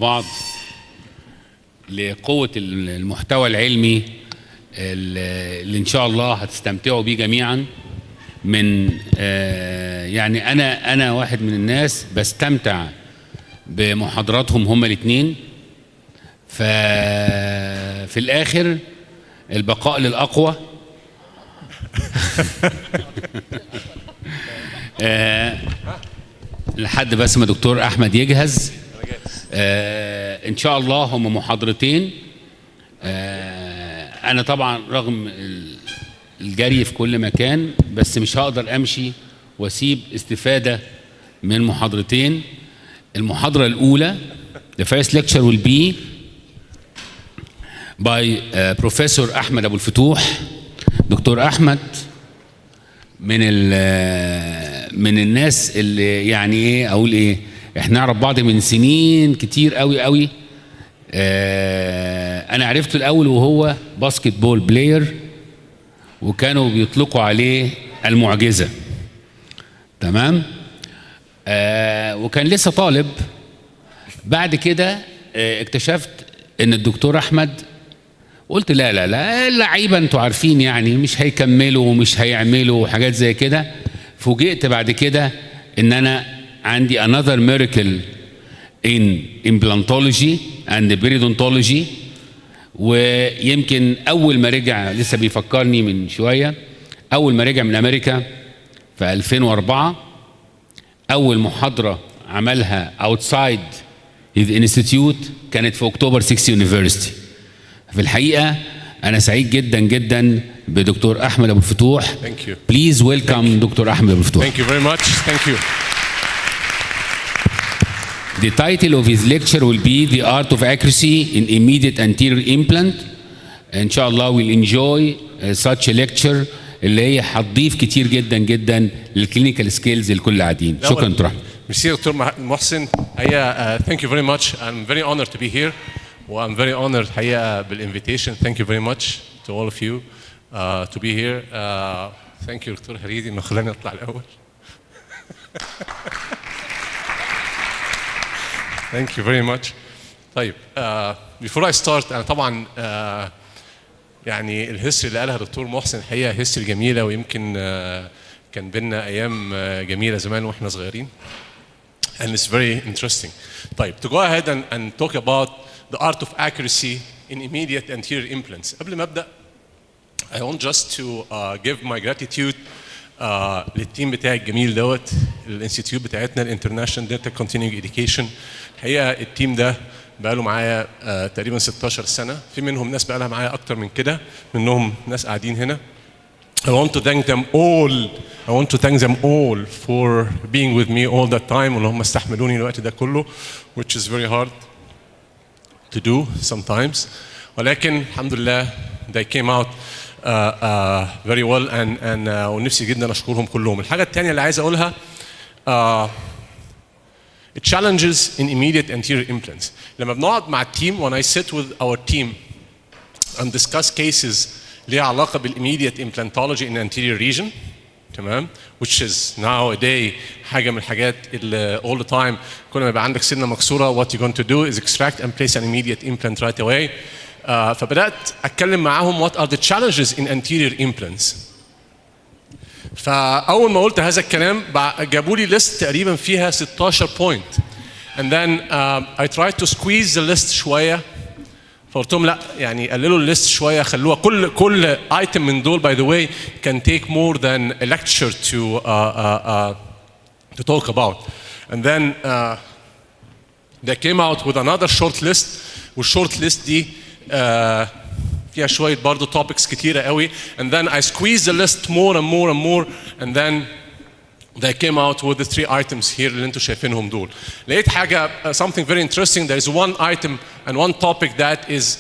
بعض لقوة المحتوى العلمي اللي إن شاء الله هتستمتعوا بيه جميعا. من يعني أنا واحد من الناس بستمتع بمحاضراتهم هما الاثنين. ففي الآخر البقاء للأقوى. لحد بس ما دكتور أحمد يجهز. إن شاء الله هم محاضرتين. أنا طبعا رغم الجري في كل مكان بس مش هقدر أمشي وأسيب استفادة من محاضرتين. المحاضرة الأولى the first lecture will be by Professor أحمد أبولفتوح. دكتور أحمد من الناس اللي يعني إيه أقول إيه، إحنا نعرف بعض من سنين كتير قوي قوي. أنا عرفته الأول وهو باسكت بول بلاير وكانوا بيطلقوا عليه المعجزة، تمام. وكان لسه طالب. بعد كده اكتشفت ان الدكتور احمد، قلت لا لا لا اللعيبه انتوا عارفين يعني مش هيكملوا ومش هيعملوا حاجات زي كده. فوجئت بعد كده ان انا عندي another miracle in implantology and periodontology. ويمكن اول ما رجع، لسه بيفكرني من شويه، اول ما رجع من امريكا في 2004 اول محاضره عملها outside his institute كانت في اكتوبر 6 يونيفرسيتي. في الحقيقه انا سعيد جدا جدا بدكتور احمد ابولفتوح. Thank you. Please welcome دكتور احمد ابولفتوح. Thank you very much. Thank you. The title of his lecture will be The Art of Accuracy in Immediate Anterior Implant. إن شاء الله we'll enjoy such a lecture اللي هي هتضيف كتير جدا جدا للكلينيكال سكيلز لكل قاعدين. شكرا دكتور أحمد. ميرسي دكتور محسن. هي thank you very much. I'm very honored to be here. I'm very honored حقيقة بالinvitation. Thank you very much to all of you to be here. Thank you دكتور هريدي إنه خلاني أطلع الأول. Thank you very much. طيب before I start أنا طبعا يعني الهيستوري اللي قالها دكتور محسن الحقيقة هيستوري جميلة، ويمكن كان بينا أيام جميلة زمان وإحنا صغيرين. And it's very interesting. طيب to go ahead and talk about the art of accuracy in immediate anterior implants. قبل ما أبدأ I want just to give my gratitude للتيم بتاعي الجميل دوت الانستيتيوت بتاعتنا الانترناشونال دنتال كونتينيوينج إيديوكيشن. الحقيقة التيم ده بقاله معايا تقريبا 16 سنة، في منهم ناس بقالها معايا أكتر من كده، منهم ناس قاعدين هنا. I want to thank them all for being with me all that time، وإن هم استحملوني الوقت ده كله which is very hard to do sometimes، ولكن الحمد لله they came out very well and ونفسي جدا أشكرهم كلهم. الحاجة الثانية اللي عايز أقولها challenges in immediate anterior implants. لما بنقعد مع التيم when I sit with our team and discuss cases ليها علاقة بالimmediate implantology in anterior region، تمام، which is nowadays حاجة من الحاجات اللي all the time كل ما يبقى عندك سنة مكسورة what you're going to do is extract and place an immediate implant right away. فبدأت أتكلم معاهم what are the challenges in anterior implants. فأول ما قلت هذا الكلام جابوا لي list تقريبا فيها 16 point and then I tried to squeeze the list شوية. فقلت لهم لا يعني قللوا الليست شويه، خلوها كل ايتم من دول by the way can take more than a lecture to talk about. And then they came out with another short list، والshort list دي فيها شويه برضه topics كتيره قوي. And then I squeezed the list more and more and more and then they came out with the 3 items here اللي انتوا شايفينهم دول. لقيت حاجة something very interesting. There is one item and one topic that is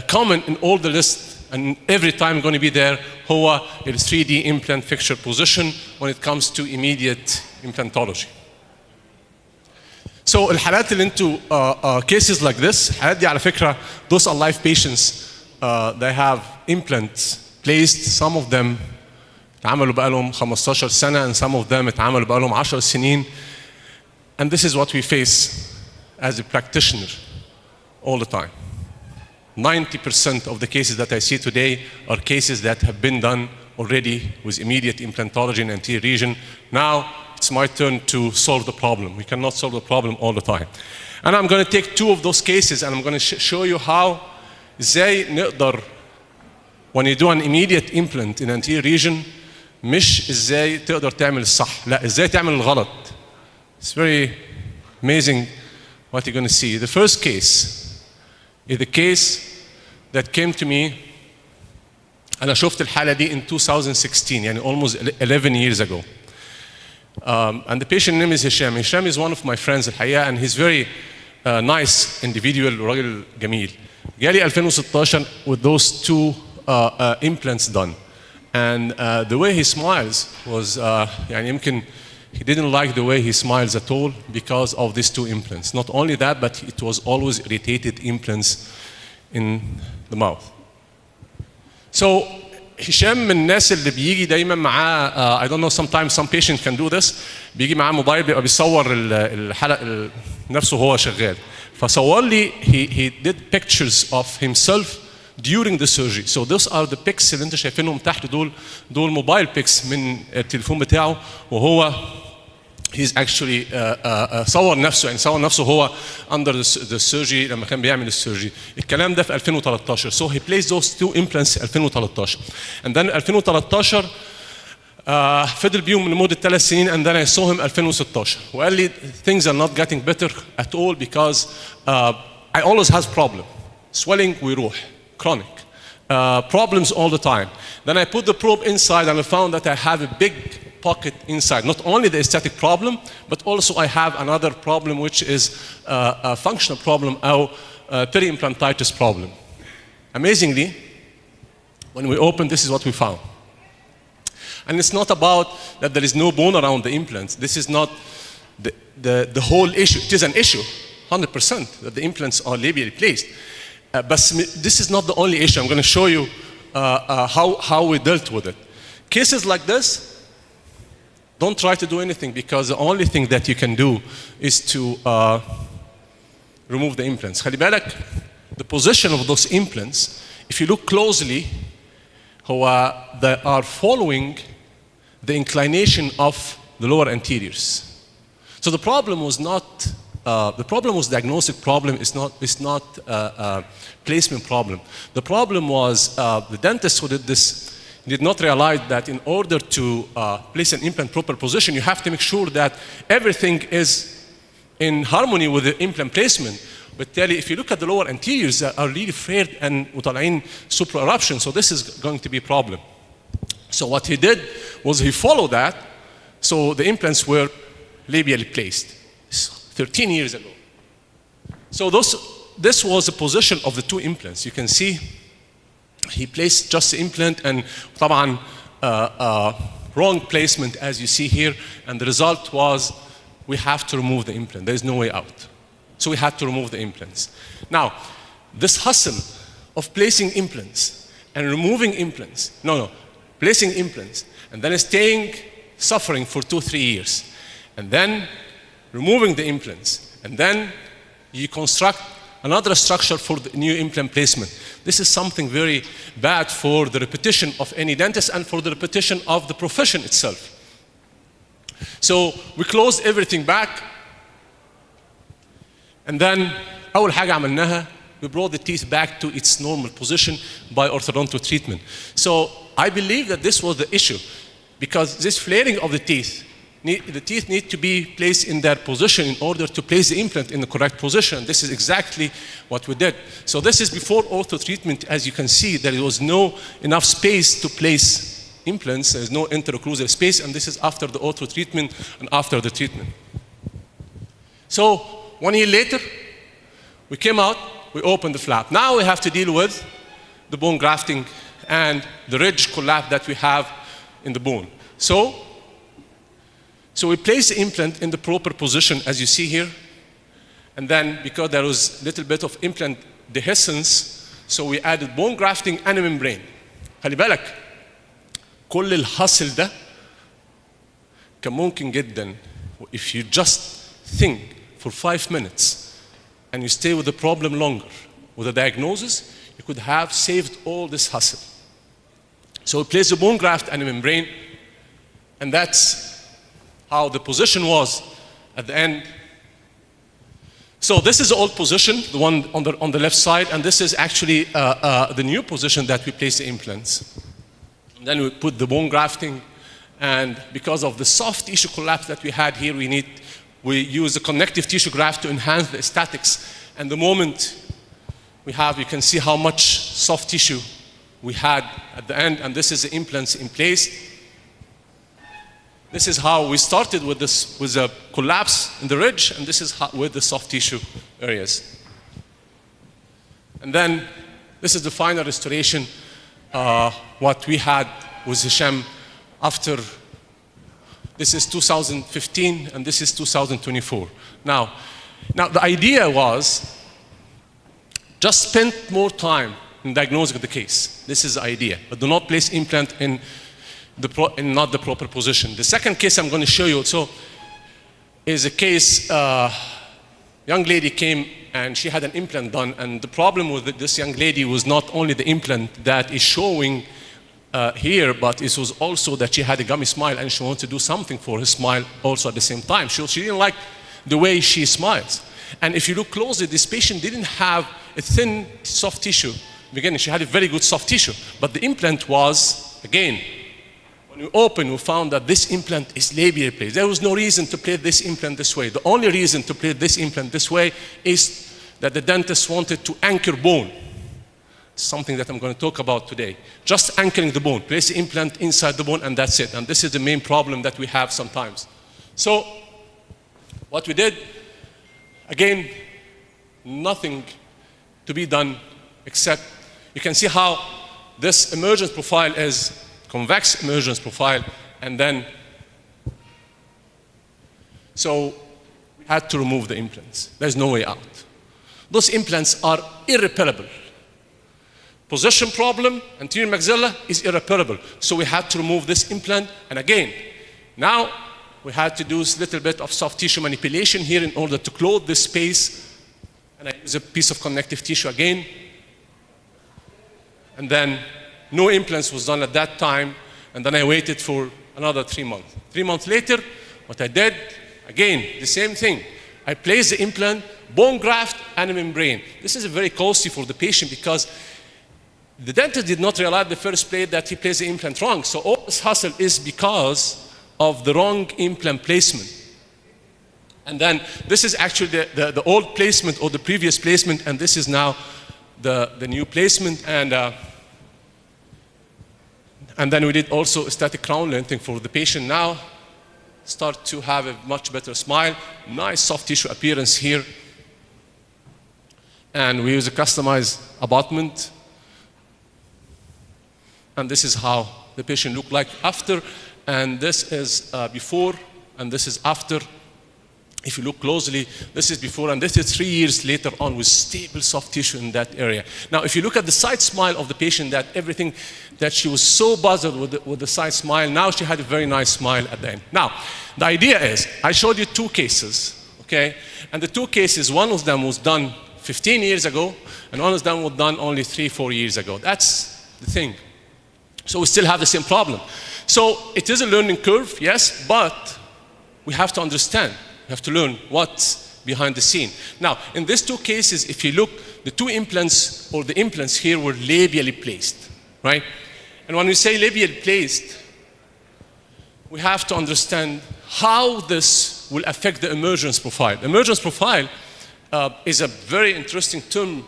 common in all the lists and every time going to be there هو ال 3D implant fixture position when it comes to immediate implantology. So الحالات اللي انتوا cases like this، الحالات دي على فكرة those are live patients. They have implants placed. Some of them اتعملوا بقالهم 15 سنة and some of them اتعملوا بقالهم 10 سنين. And this is what we face as a practitioner. all the time. 90% of the cases that I see today are cases that have been done already with immediate implantology in anterior region. Now it's my turn to solve the problem. We cannot solve the problem all the time. And I'm going to take 2 of those cases and I'm going to show you how ازاي نقدر when you do an immediate implant in anterior region مش ازاي تقدر تعمل الصح، لا ازاي تعمل الغلط. It's very amazing what you're going to see. The first case is the case that came to me. أنا شفت الحالة دي in 2016 يعني almost 11 years ago. And the patient name is Hisham. Hisham is one of my friends الحقيقة and he's very nice individual وراجل جميل. جالي 2016 with those 2 implants done. And the way he smiles was يعني يمكن he didn't like the way he smiles at all because of these 2 implants. Not only that, but it was always irritated implants in the mouth. So هشام من الناس اللي بيجي دايما معاه I don't know sometimes some patients can do this بيجي معاه موبايل بيبقى بيصور الحلقة نفسه وهو شغال فصور لي he did pictures of himself during the surgery. So those are the pics اللي انت شايفينهم تحت دول موبايل pics من التليفون بتاعه وهو he's actually صور نفسه يعني صور نفسه هو under the surgery لما كان بيعمل السيرجي. الكلام ده في 2013. So he placed those 2 implants 2013. And then 2013 فضل بيهم لمدة 3 سنين and then I saw him 2016 وقال لي things are not getting better at all because I always have problem. Swelling ويروح chronic. Problems all the time. Then I put the probe inside and I found that I have a big pocket inside. Not only the aesthetic problem, but also I have another problem which is a functional problem or peri-implantitis problem. Amazingly, when we opened, this is what we found. And it's not about that there is no bone around the implants. This is not the whole issue. It is an issue, 100%, that the implants are labially placed. But this is not the only issue. I'm going to show you how we dealt with it. Cases like this, don't try to do anything because the only thing that you can do is to remove the implants. خلي بالك, the position of those implants, if you look closely, they are following the inclination of the lower anteriors. So the problem was not the problem was diagnostic problem. It's not placement problem. The problem was the dentist who did this did not realize that in order to place an implant proper position, you have to make sure that everything is in harmony with the implant placement. But if you look at the lower anteriors, they are really frayed and وطالعين supra eruption. So this is going to be a problem. So what he did was he followed that. So the implants were labially placed 13 years ago. So this was the position of the 2 implants. You can see he placed just the implant and طبعا wrong placement as you see here. And the result was we have to remove the implant. There is no way out. So we had to remove the implants. Now, this hustle of placing implants and removing implants, placing implants and then suffering for 2-3 years, and then removing the implants, and then you construct another structure for the new implant placement. This is something very bad for the reputation of any dentist and for the reputation of the profession itself. So we closed everything back. And then أول حاجة عملناها, we brought the teeth back to its normal position by orthodontal treatment. So I believe that this was the issue because this flaring of the teeth need to be placed in their position in order to place the implant in the correct position. This is exactly what we did. So this is before ortho treatment. As you can see, there was no enough space to place implants. There is no interocclusal space, and this is after the ortho treatment and after the treatment. So 1 year later, we came out, we opened the flap. Now we have to deal with the bone grafting and the ridge collapse that we have in the bone. So we place the implant in the proper position as you see here. And then because there was a little bit of implant dehiscence, so we added bone grafting and a membrane. خلي بالك كل الحصل ده كان ممكن جدا if you just think for 5 minutes and you stay with the problem longer, with a diagnosis, you could have saved all this hassle. So we place the bone graft and a membrane, and that's how the position was at the end. So this is the old position, the one on the left side, and this is actually the new position that we place the implants. And then we put the bone grafting, and because of the soft tissue collapse that we had here, we use the connective tissue graft to enhance the aesthetics. And the moment you can see how much soft tissue we had at the end, and this is the implants in place. This is how we started with this, with a collapse in the ridge, and this is with the soft tissue areas. And then this is the final restoration, what we had with Hisham after. This is 2015, and this is 2024. Now the idea was just spend more time in diagnosing the case. This is the idea, but do not place implant in not the proper position. The second case I'm going to show you also is a case, young lady came and she had an implant done, and the problem with this young lady was not only the implant that is showing here, but it was also that she had a gummy smile and she wanted to do something for her smile also at the same time. She didn't like the way she smiles. And if you look closely, this patient didn't have a thin soft tissue. Beginning, she had a very good soft tissue, but the implant was, again, when we opened, we found that this implant is labially placed. There was no reason to place this implant this way. The only reason to place this implant this way is that the dentist wanted to anchor bone. Something that I'm going to talk about today. Just anchoring the bone. Place the implant inside the bone, and that's it. And this is the main problem that we have sometimes. So what we did, again, nothing to be done except you can see how this emergence profile is convex emergence profile, and then so we had to remove the implants. There's no way out. Those implants are irreparable. Position problem, anterior maxilla is irreparable. So we had to remove this implant, and again, now we had to do a little bit of soft tissue manipulation here in order to close this space, and I use a piece of connective tissue again, and then no implants was done at that time, and then I waited for another 3 months. 3 months later, what I did, again, the same thing. I placed the implant, bone graft, and a membrane. This is very costly for the patient because the dentist did not realize the first place that he placed the implant wrong. So all this hassle is because of the wrong implant placement. And then this is actually the old placement or the previous placement, and this is now the new placement. And then we did also static crown lengthening for the patient. Now start to have a much better smile, nice soft tissue appearance here. And we use a customized abutment. And this is how the patient looked like after. And this is before, and this is after. If you look closely, this is before, and this is 3 years later on with stable soft tissue in that area. Now, if you look at the side smile of the patient, that everything that she was so bothered with the side smile, now she had a very nice smile at the end. Now, the idea is, I showed you 2 cases, okay? And the 2 cases, one of them was done 15 years ago, and one of them was done only 3-4 years ago. That's the thing. So we still have the same problem. So it is a learning curve, yes, but we have to understand. We have to learn what's behind the scene. Now, in these 2 cases, if you look, the 2 implants, or the implants here were labially placed, right? And when we say labially placed, we have to understand how this will affect the emergence profile. Emergence profile is a very interesting term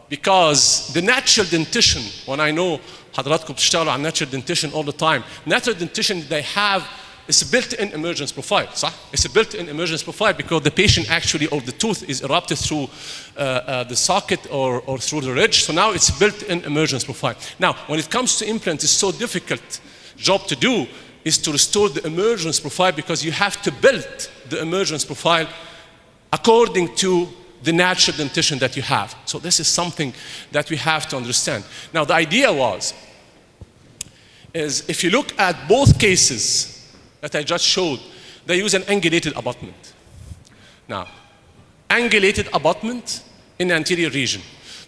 because the natural dentition, when I know حضراتكم بتشتغلوا على natural dentition all the time, natural dentition, they have it's a built-in emergence profile, صح? It's a built-in emergence profile because the patient actually, or the tooth is erupted through the socket or through the ridge. So now it's built-in emergence profile. Now, when it comes to implants, it's so difficult job to do is to restore the emergence profile because you have to build the emergence profile according to the natural dentition that you have. So this is something that we have to understand. Now, the idea is if you look at both cases that I just showed, they use an angulated abutment. Now, angulated abutment in the anterior region.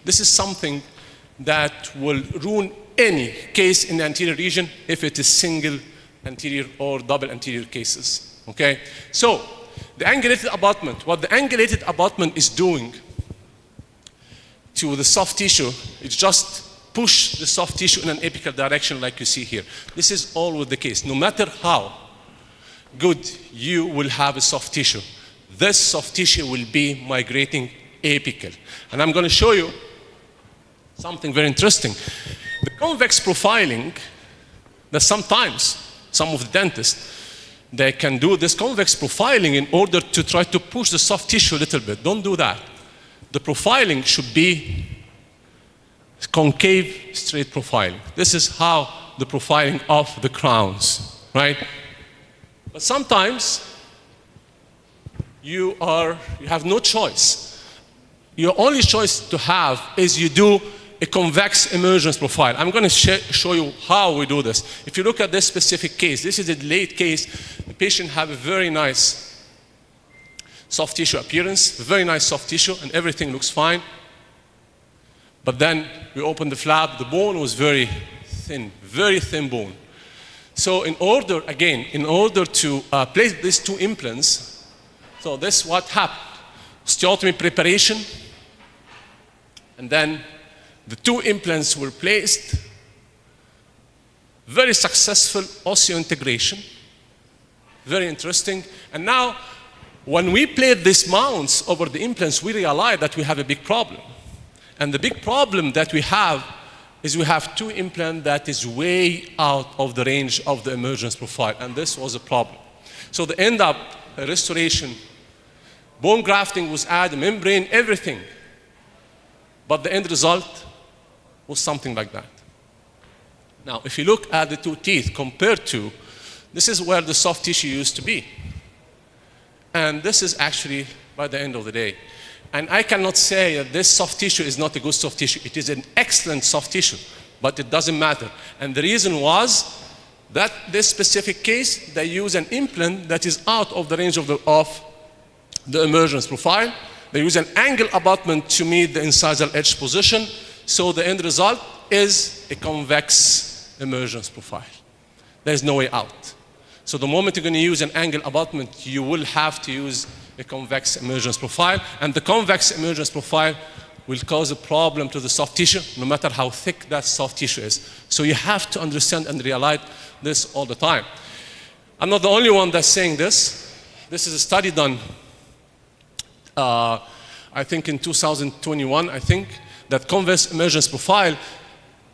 This is something that will ruin any case in the anterior region if it is single anterior or double anterior cases. Okay? So, the angulated abutment, what the angulated abutment is doing to the soft tissue, it's just push the soft tissue in an apical direction like you see here. This is always the case. No matter how good you will have a soft tissue, this soft tissue will be migrating apical. And I'm going to show you something very interesting. The convex profiling, that sometimes some of the dentists, they can do this convex profiling in order to try to push the soft tissue a little bit. Don't do that. The profiling should be concave straight profiling. This is how the profiling of the crowns, right? But sometimes you have no choice. Your only choice to have is you do a convex emergence profile. I'm going to show you how we do this. If you look at this specific case, this is a delayed case. The patient have a very nice soft tissue appearance, very nice soft tissue, and everything looks fine. But then we opened the flap, the bone was very thin bone. So in order to place these two implants, so this is what happened. Osteotomy preparation, and then the two implants were placed, very successful osseointegration, very interesting. And now, when we played these mounts over the implants, we realized that we have a big problem. And the big problem that we have is we have two implants that is way out of the range of the emergence profile, and this was a problem. So the end up restoration, bone grafting was added, membrane, everything. But the end result was something like that. Now, if you look at the two teeth compared to, this is where the soft tissue used to be. And this is actually by the end of the day. And I cannot say that this soft tissue is not a good soft tissue. It is an excellent soft tissue, but it doesn't matter. And the reason was that this specific case, they use an implant that is out of the range of the emergence profile. They use an angle abutment to meet the incisal edge position. So the end result is a convex emergence profile. There's no way out. So the moment you're going to use an angle abutment, you will have to use a convex emergence profile. And the convex emergence profile will cause a problem to the soft tissue, no matter how thick that soft tissue is. So you have to understand and realize this all the time. I'm not the only one that's saying this. This is a study done, I think in 2021, that convex emergence profile,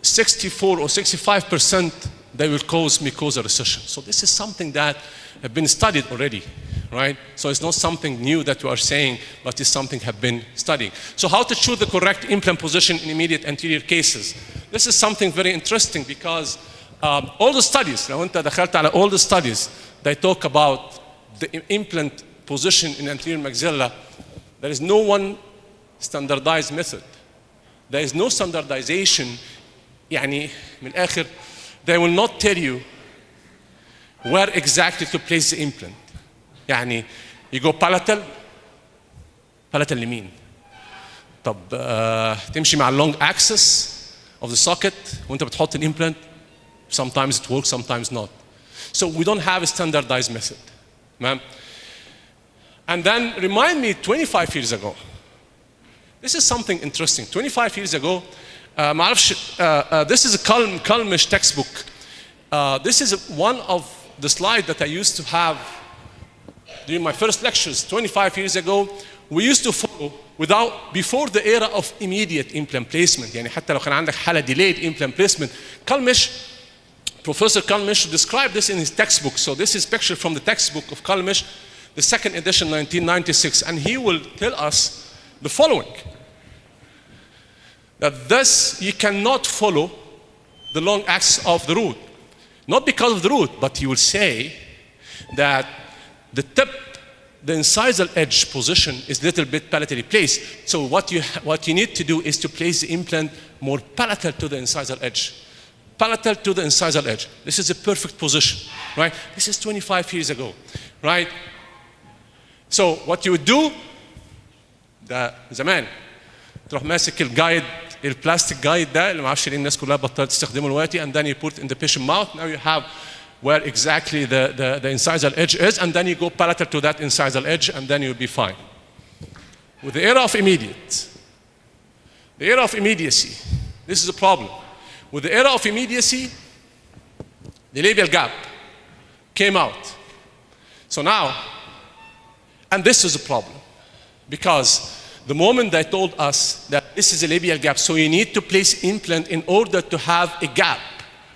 64 or 65%, they will cause mucosal recession. So this is something that has been studied already, right? So it's not something new that we are saying, but it's something have been studied. So how to choose the correct implant position in immediate anterior cases? This is something very interesting because all the studies, all the studies, they talk about the implant position in anterior maxilla. There is no one standardized method. There is no standardization. يعني من الآخر, they will not tell you where exactly to place the implant. يعني you go palatal اليمين. طب تمشي مع long axis of the socket وانت بتحط الimplant. Sometimes it works, sometimes not. So we don't have a standardized method. Ma'am. And then remind me 25 years ago. This is something interesting. 25 years ago, this is a Kalmish textbook. This is one of the slides that I used to have during my first lectures 25 years ago. We used to follow before the era of immediate implant placement. يعني حتى لو كان عندك حالة delayed implant placement. Professor Kalmish described this in his textbook. So this is picture from the textbook of Kalmish, the second edition, 1996. And he will tell us the following. That thus you cannot follow the long axis of the root. Not because of the root, but he will say that the tip, the incisal edge position is a little bit palatally placed. So what you need to do is to place the implant more palatal to the incisal edge. Palatal to the incisal edge. This is a perfect position, right? This is 25 years ago, right? So what you would do, ده زمان تروح ماسك الجايد البلاستيك جايد ده اللي ما اعرفش ليه الناس كلها بطلت تستخدمه دلوقتي, and then you put in the patient mouth. Now you have where exactly the incisal edge is, and then you go parallel to that incisal edge, and then you'll be fine. With the era of immediacy, this is a problem. With the era of immediacy, the labial gap came out. So now, and this is a problem, because the moment they told us that this is a labial gap, so you need to place implant in order to have a gap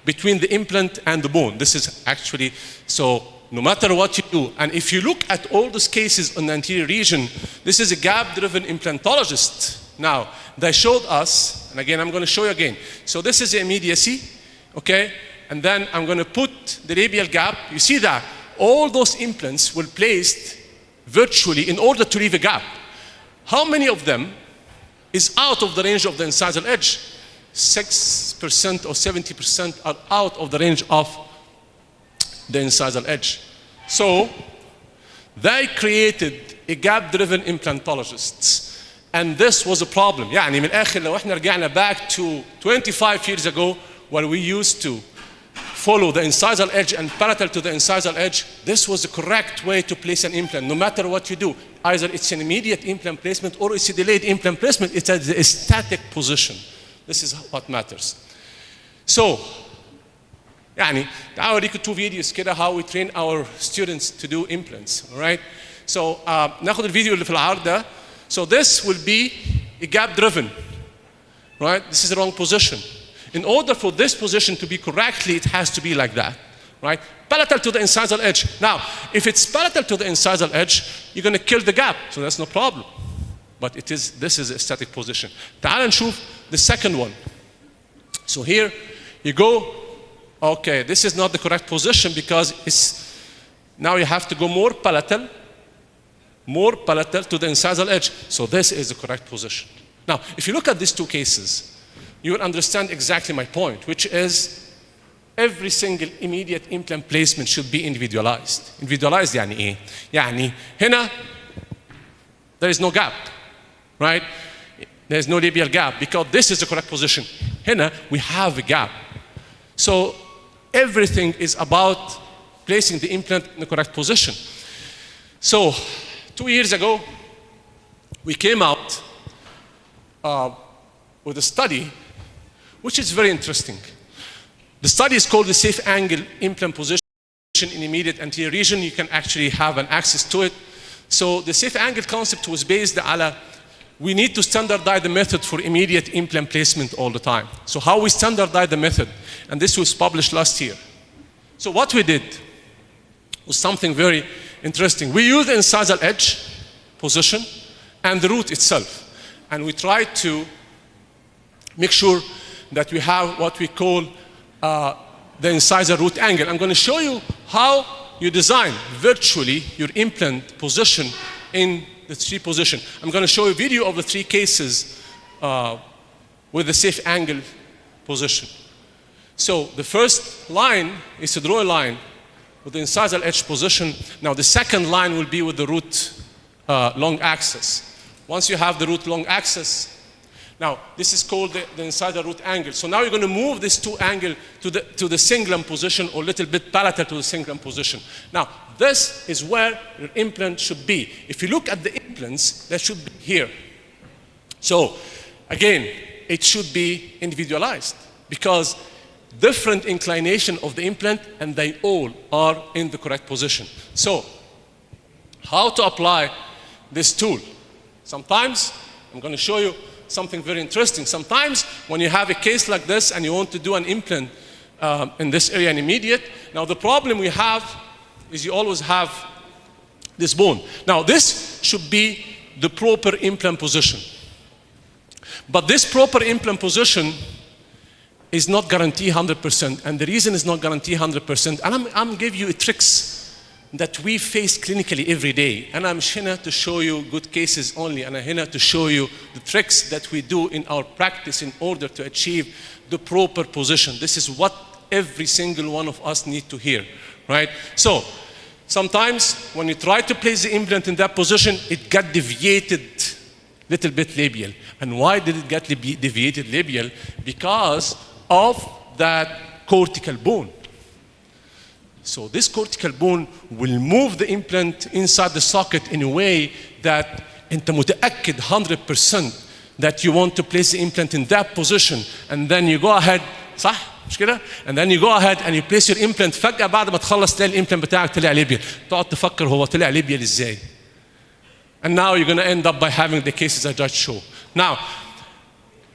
between the implant and the bone. This is actually, so no matter what you do, and if you look at all those cases in the anterior region, this is a gap-driven implantologist. Now, they showed us, and again, I'm going to show you again. So this is the immediacy, okay? And then I'm going to put the labial gap. You see that all those implants were placed virtually in order to leave a gap. How many of them is out of the range of the incisal edge? 6% or 70% are out of the range of the incisal edge. So they created a gap-driven implantologists. And this was a problem. يعني من الآخر لو احنا رجعنا back to 25 years ago where we used to follow the incisal edge and parallel to the incisal edge, this was the correct way to place an implant, no matter what you do. Either it's an immediate implant placement or it's a delayed implant placement, it's a static position. This is what matters. So, يعني تعالوا أوريكم 2 videos كده how we train our students to do implants, all right? So, ناخد الفيديو اللي في العرض ده. So this will be a gap driven, right? This is the wrong position. In order for this position to be correctly, it has to be like that, right? Parallel to the incisal edge. Now, if it's parallel to the incisal edge, you're going to kill the gap, so that's no problem. But this is a static position. تعال نشوف the second one. So here you go, okay, this is not the correct position because now you have to go more parallel to the incisal edge. So this is the correct position. Now, if you look at these 2 cases, you will understand exactly my point, which is every single immediate implant placement should be individualized. Individualized يعني إيه؟ يعني هنا there is no gap, right? There is no labial gap because this is the correct position. Hena, we have a gap. So everything is about placing the implant in the correct position. So 2 years ago, we came out with a study which is very interesting. The study is called the safe angle implant position in immediate anterior region. You can actually have an access to it. So the safe angle concept was based on we need to standardize the method for immediate implant placement all the time. So how we standardize the method, and this was published last year. So what we did was something very interesting. We used the incisal edge position and the root itself. And we tried to make sure that we have what we call the incisor root angle. I'm going to show you how you design virtually your implant position in the 3 position. I'm going to show you a video of the 3 cases with the safe angle position. So the first line is to draw a line with the incisal edge position. Now the second line will be with the root long axis. Once you have the root long axis, now this is called the incisor root angle. So now you're going to move this 2 angle to the cingulum position or a little bit parallel to the cingulum position. Now this is where your implant should be. If you look at the implants, that should be here. So again, it should be individualized because different inclination of the implant and they all are in the correct position. So how to apply this tool? Sometimes I'm going to show you something very interesting. Sometimes when you have a case like this and you want to do an implant in this area in immediate, now the problem we have is you always have this bone. Now this should be the proper implant position. But this proper implant position is not guaranteed 100%. And the reason it's not guaranteed 100%, and I'm giving you tricks that we face clinically every day. And I'm here to show you good cases only, and I'm here to show you the tricks that we do in our practice in order to achieve the proper position. This is what every single one of us need to hear, right? So sometimes when you try to place the implant in that position, it got deviated little bit labial. And why did it get deviated labial? Because of that cortical bone. So this cortical bone will move the implant inside the socket in a way that انت متأكد 100% that you want to place the implant in that position, and then you go ahead, صح؟ مش كده؟ And then you go ahead and you place your implant. فجأة بعد ما تخلص تلاقي الامبلانت بتاعك طلع ليبيال. تقعد تفكر هو طلع ليبيال ازاي؟ And now you're going to end up by having the cases I just showed. Now,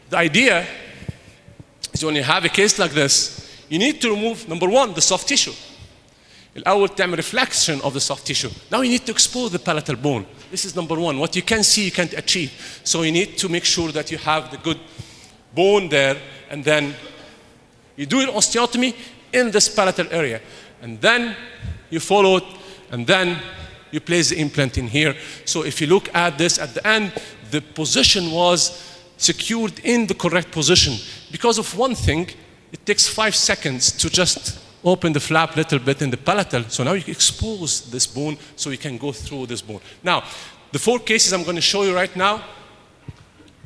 the idea is when you have a case like this, you need to remove, number one, the soft tissue. الأول تعمل reflection of the soft tissue. Now you need to expose the palatal bone. This is number one. What you can see, you can't achieve. So you need to make sure that you have the good bone there, and then you do an osteotomy in this palatal area. And then you follow it, and then you place the implant in here. So if you look at this at the end, the position was secured in the correct position. Because of one thing, it takes 5 seconds to just open the flap a little bit in the palatal. So now you expose this bone so you can go through this bone. Now, the 4 cases I'm going to show you right now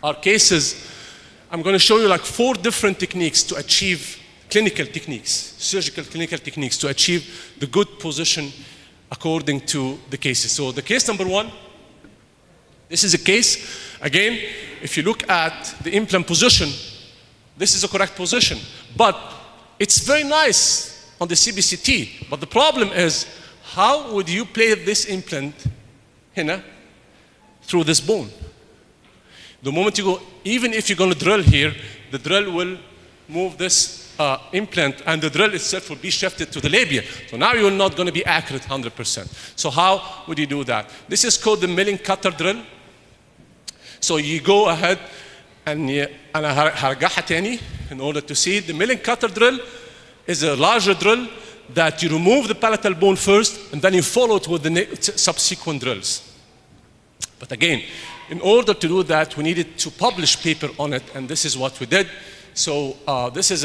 are cases, I'm going to show you like 4 different techniques to achieve clinical techniques, surgical clinical techniques to achieve the good position according to the cases. So the case number 1, this is a case, again, if you look at the implant position, this is a correct position, but it's very nice on the CBCT, but the problem is, how would you place this implant here through this bone? The moment you go, even if you're going to drill here, the drill will move this implant, and the drill itself will be shifted to the labia. So now you're not going to be accurate 100%. So how would you do that? This is called the milling cutter drill. So you go ahead and أنا هرجعها تاني in order to see. The milling cutter drill is a larger drill that you remove the palatal bone first, and then you follow it with the subsequent drills. But again, in order to do that, we needed to publish paper on it, and this is what we did. So this is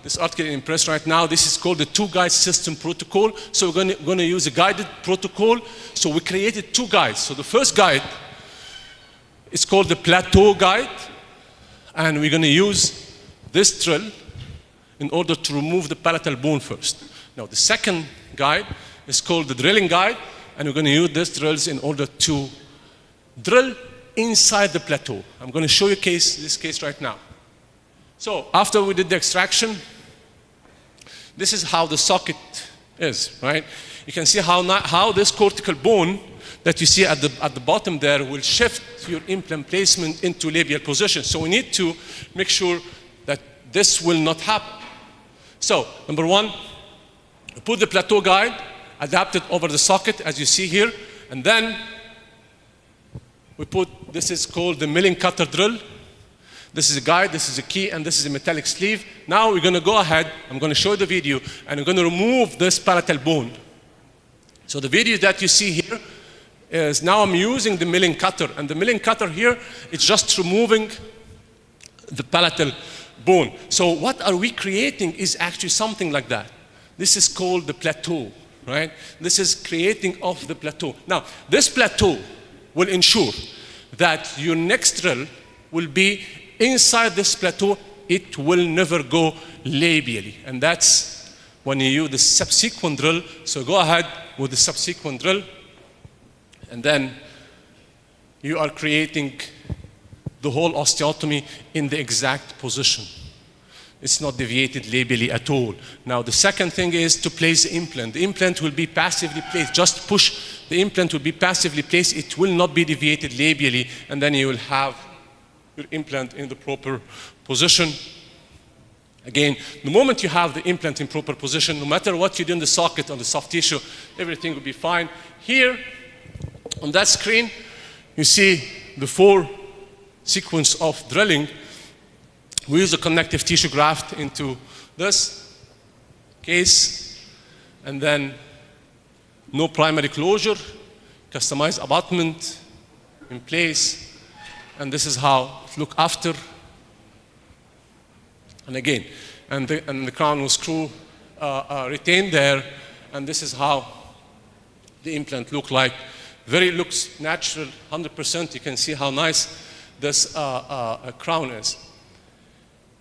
this article in press right now. This is called the 2-guide system protocol. So we're going to use a guided protocol. So we created 2 guides. So the first guide is called the plateau guide, and we're going to use this drill in order to remove the palatal bone first. Now, the second guide is called the drilling guide, and we're going to use these drills in order to drill inside the plateau. I'm going to show you this case right now. So, after we did the extraction, this is how the socket is, right? You can see how this cortical bone that you see at the bottom there will shift your implant placement into labial position. So we need to make sure that this will not happen. So, number 1, put the plateau guide, adapt it over the socket as you see here, and then we put, this is called the milling cutter drill. This is a guide, this is a key, and this is a metallic sleeve. Now we're going to go ahead, I'm going to show you the video, and we're going to remove this palatal bone. So the video that you see here is now I'm using the milling cutter, and the milling cutter here is just removing the palatal bone. So what are we creating is actually something like that. This is called the plateau, right? This is creating of the plateau. Now, this plateau will ensure that your next drill will be inside this plateau. It will never go labially. And that's when you use the subsequent drill. So go ahead with the subsequent drill, and then you are creating the whole osteotomy in the exact position. It's not deviated labially at all. Now, the second thing is to place the implant. The implant will be passively placed. Just push, the implant will be passively placed. It will not be deviated labially, and then you will have your implant in the proper position. Again, the moment you have the implant in proper position, no matter what you do in the socket, on the soft tissue, everything will be fine. Here, on that screen, you see the 4 sequence of drilling. We use a connective tissue graft into this case, and then no primary closure, customized abutment in place, and this is how it looks after. And again, and the crown will screw retained there, and this is how the implant look like very looks natural, 100%. You can see how nice this crown is.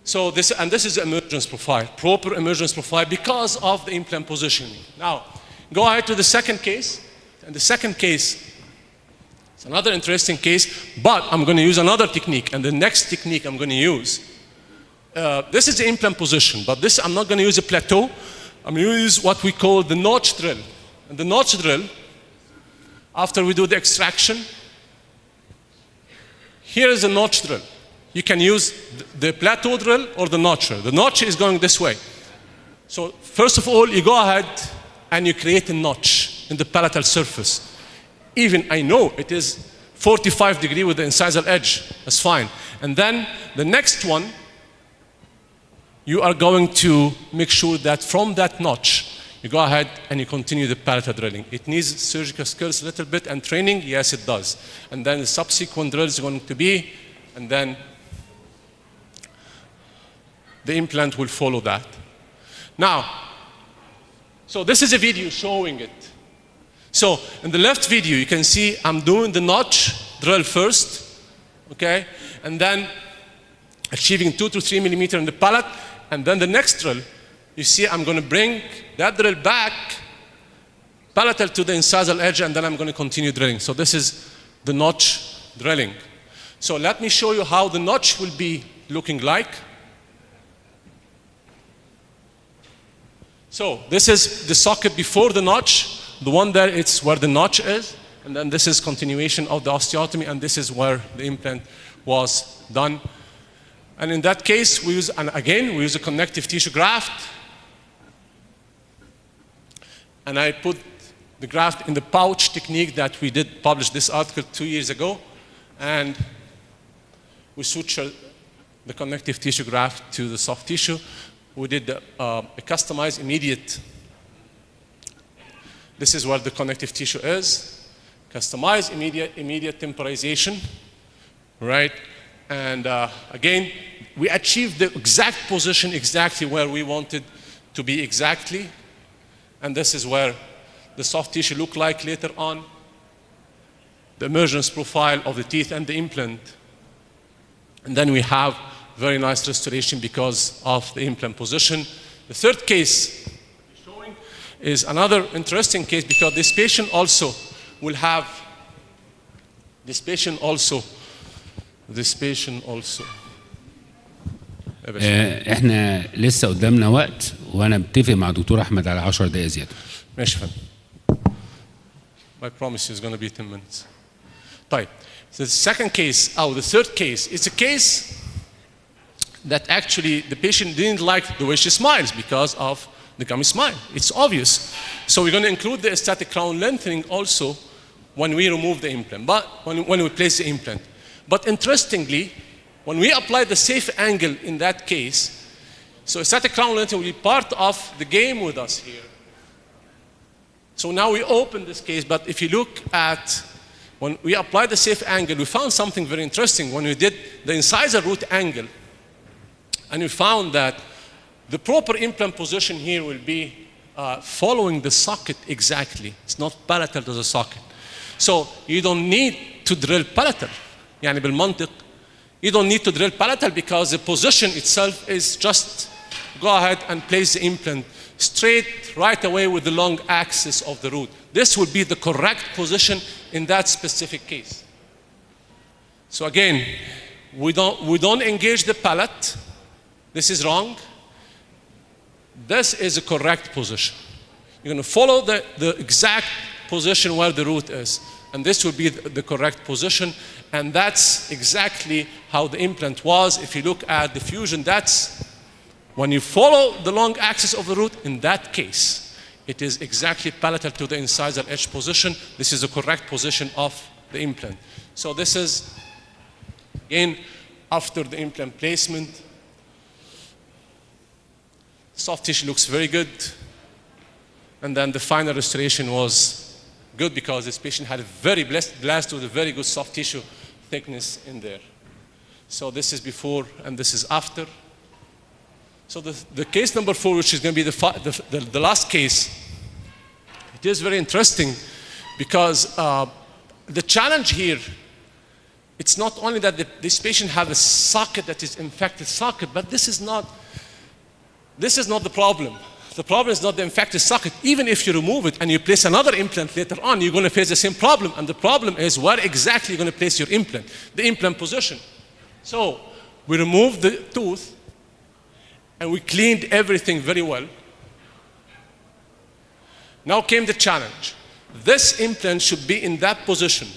So this is emergence profile, proper emergence profile because of the implant positioning. Now, go ahead to the second case. And the second case, it's another interesting case, but I'm going to use another technique. And the next technique I'm going to use, this is the implant position, but this I'm not going to use a plateau. I'm going to use what we call the notch drill. And the notch drill, after we do the extraction, here is a notch drill. You can use the plateau drill or the notch drill. The notch is going this way. So first of all, you go ahead and you create a notch in the palatal surface. Even I know it is 45 degrees with the incisal edge. That's fine. And then the next one, you are going to make sure that from that notch, you go ahead and you continue the palatal drilling. It needs surgical skills a little bit and training. Yes, it does. And then the subsequent drill is going to be, and then the implant will follow that. Now, so this is a video showing it. So in the left video, you can see I'm doing the notch drill first, okay? And then achieving 2 to 3 millimeters in the palate. And then the next drill, you see I'm going to bring that drill back palatal to the incisal edge, and then I'm going to continue drilling. So this is the notch drilling. So let me show you how the notch will be looking like. So this is the socket before the notch. The one there, it's where the notch is. And then this is continuation of the osteotomy, and this is where the implant was done. And in that case, we use, and again, we use a connective tissue graft. And I put the graft in the pouch technique that we did publish this article 2 years ago. And we suture the connective tissue graft to the soft tissue. We did a customized immediate. This is where the connective tissue is. Customized immediate temporization, right? And again, we achieved the exact position exactly where we wanted to be exactly. And this is where the soft tissue look like later on. The emergence profile of the teeth and the implant. And then we have very nice restoration because of the implant position. The third case showing is another interesting case because this patient also will have, احنا لسه قدامنا وقت وانا متفق مع دكتور احمد على 10 دقائق زياده. ماشي فندم. My promise is going to be 10 minutes. طيب. So the second case, the third case, it's a case that actually the patient didn't like the way she smiles because of the gummy smile. It's obvious. So we're going to include the aesthetic crown lengthening also when we remove the implant, but when we place the implant. But interestingly, when we apply the safe angle in that case, so aesthetic crown lengthening will be part of the game with us here. So now we open this case, but if you look at when we apply the safe angle, we found something very interesting. When we did the incisor root angle, and we found that the proper implant position here will be following the socket exactly. It's not palatal to the socket. So you don't need to drill palatal. يعني بالمنطق, you don't need to drill palatal because the position itself is just go ahead and place the implant straight right away with the long axis of the root. This would be the correct position in that specific case. So again, we don't engage the palate. This is wrong. This is a correct position. You're going to follow the exact position where the root is. And this will be the correct position. And that's exactly how the implant was. If you look at the fusion, that's when you follow the long axis of the root, in that case, it is exactly palatal to the incisor edge position. This is the correct position of the implant. So this is, again, after the implant placement. Soft tissue looks very good. And then the final restoration was good because this patient had a very blessed with a very good soft tissue thickness in there. So this is before and this is after. So the case number 4, which is going to be the last case, it is very interesting because the challenge here, it's not only that this patient has a socket that is infected socket, but this is not the problem. The problem is not the infected socket. Even if you remove it and you place another implant later on, you're going to face the same problem. And the problem is where exactly you're going to place your implant, the implant position. So we removed the tooth and we cleaned everything very well. Now came the challenge. This implant should be in that position,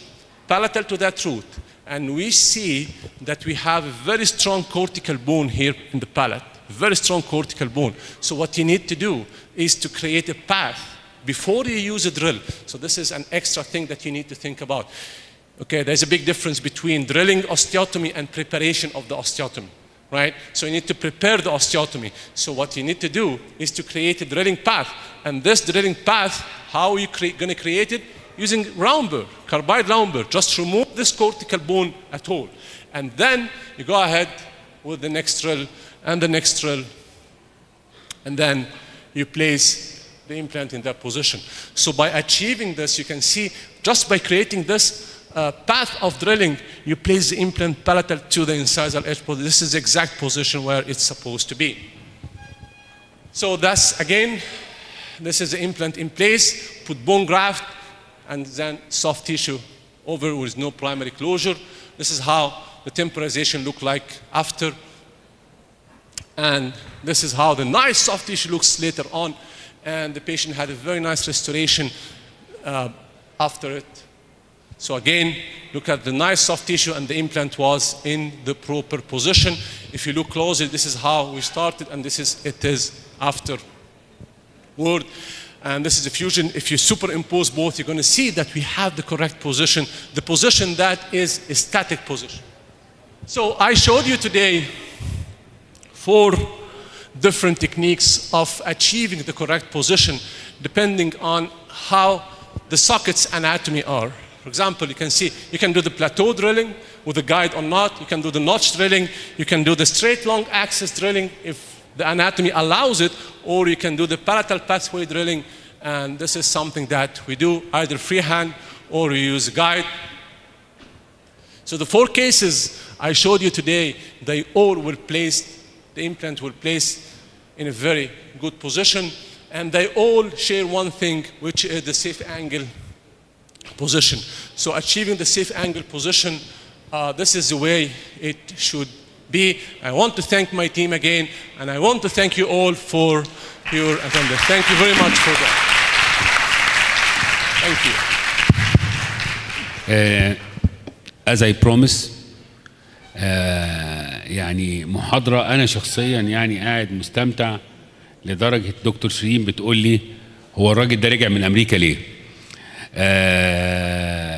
palatal to that root. And we see that we have a very strong cortical bone here in the palate, very strong cortical bone. So what you need to do is to create a path before you use a drill. So this is an extra thing that you need to think about. Okay, there's a big difference between drilling osteotomy and preparation of the osteotomy, right? So you need to prepare the osteotomy. So what you need to do is to create a drilling path. And this drilling path, how are you going to create it? Using round burr, carbide round burr. Just remove this cortical bone at all. And then you go ahead with the next drill and the next drill. And then you place the implant in that position. So by achieving this, you can see just by creating this path of drilling, you place the implant palatal to the incisal edge. This is the exact position where it's supposed to be. So that's, again, this is the implant in place, put bone graft, and then soft tissue over with no primary closure. This is how the temporization looked like after. And this is how the nice soft tissue looks later on. And the patient had a very nice restoration after it. So again, look at the nice soft tissue, and the implant was in the proper position. If you look closely, this is how we started, and it is afterward. And this is a fusion. If you superimpose both, you're going to see that we have the correct position, the position that is a static position. So I showed you today 4 different techniques of achieving the correct position depending on how the socket's anatomy are. For example, you can see you can do the plateau drilling with a guide or not. You can do the notch drilling. You can do the straight long axis drilling if the anatomy allows it, or you can do the palatal pathway drilling. And this is something that we do either freehand or we use a guide. So the 4 cases I showed you today, they all were placed, the implant will place in a very good position, and they all share one thing, which is the safe angle position. So achieving the safe angle position, this is the way it should be. I want to thank my team again, and I want to thank you all for your attendance. Thank you very much for that. Thank you. As I promised, يعني محاضرة أنا شخصيا يعني قاعد مستمتع لدرجة دكتور شيرين بتقول لي هو الراجل ده رجع من أمريكا ليه؟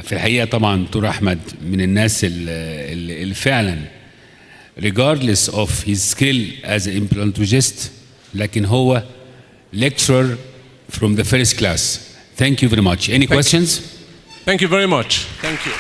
في الحقيقة طبعا دكتور أحمد من الناس اللي فعلا regardless of his skill as an implantologist لكن هو lecturer from the first class. Thank you very much. Any questions? Thank you very much. Thank you.